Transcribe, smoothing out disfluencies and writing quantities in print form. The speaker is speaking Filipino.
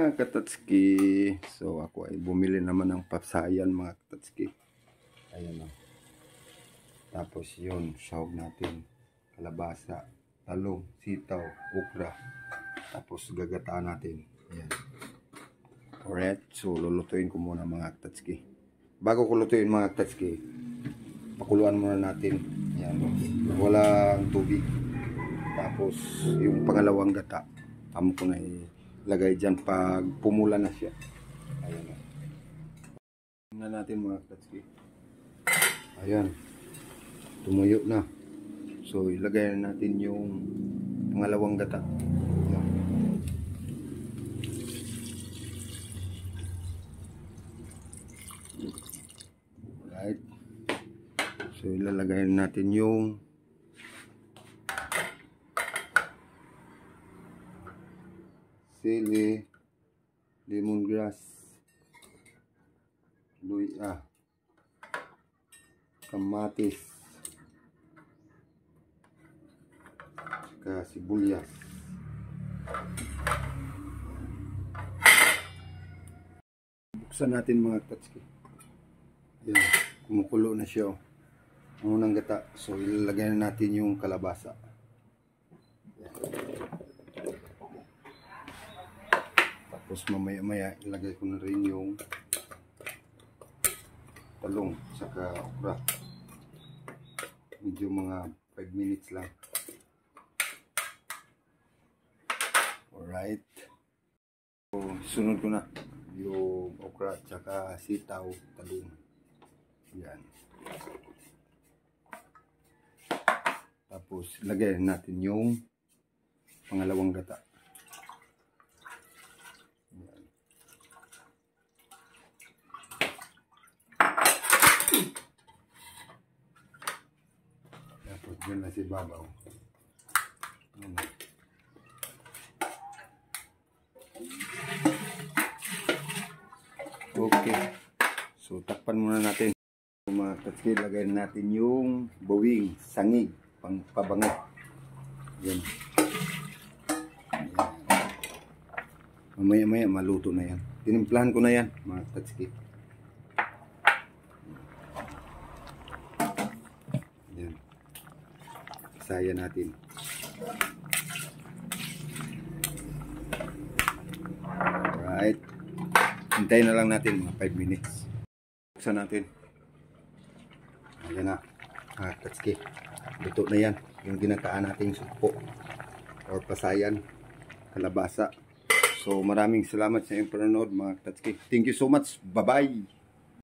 Mga katatski, so ako ay bumili naman ng pasayan mga katatski. Ayan o. Tapos yun, sahog natin, kalabasa, talong, sitaw, okra. Tapos gagataan natin. Ayan. Alright, so lulutuin ko muna mga katatski. Bago ko lutuin mga katatski, pakuluan muna natin. Ayan, walang tubig. Tapos yung pangalawang gata, amo ko na ilagay dyan pag pumula na siya. Ayan na. Tingnan natin mga katatski. Ayan. Tumuyo na. So ilagay na natin yung pangalawang gata. Ayan. Alright. So ilalagay natin yung sili, lemongrass, luya, kamatis, saka sibuyas. Buksan natin mga katatski. Ayan, kumukulo na siya. Ang unang gata. So ilalagay na natin yung kalabasa. Ayan. Tapos mamaya-maya ilagay ko na rin yung talong saka okra. Medyo mga 5 minutes lang. Alright. So, sunod ko na yung okra saka sitaw, talong. Yan. Tapos ilagay natin yung pangalawang gata. Tapos dyan na si babaw. Okay. So takpan muna natin. Mga katatski, lagay natin yung bawing, sangig, pang pabango. Yan. Mamaya-maya maluto na yan. Tinimplahan ko na yan mga katatski. Yan. Saya natin. Alright. Hintayin na lang natin mga 5 minutes. Buksan natin. Ayan na. Katatski. Luto na yan. Yung ginataan nating sukpo or pasayan, kalabasa. So maraming salamat sa inyong panonood mga katatski. Thank you so much. Bye-bye.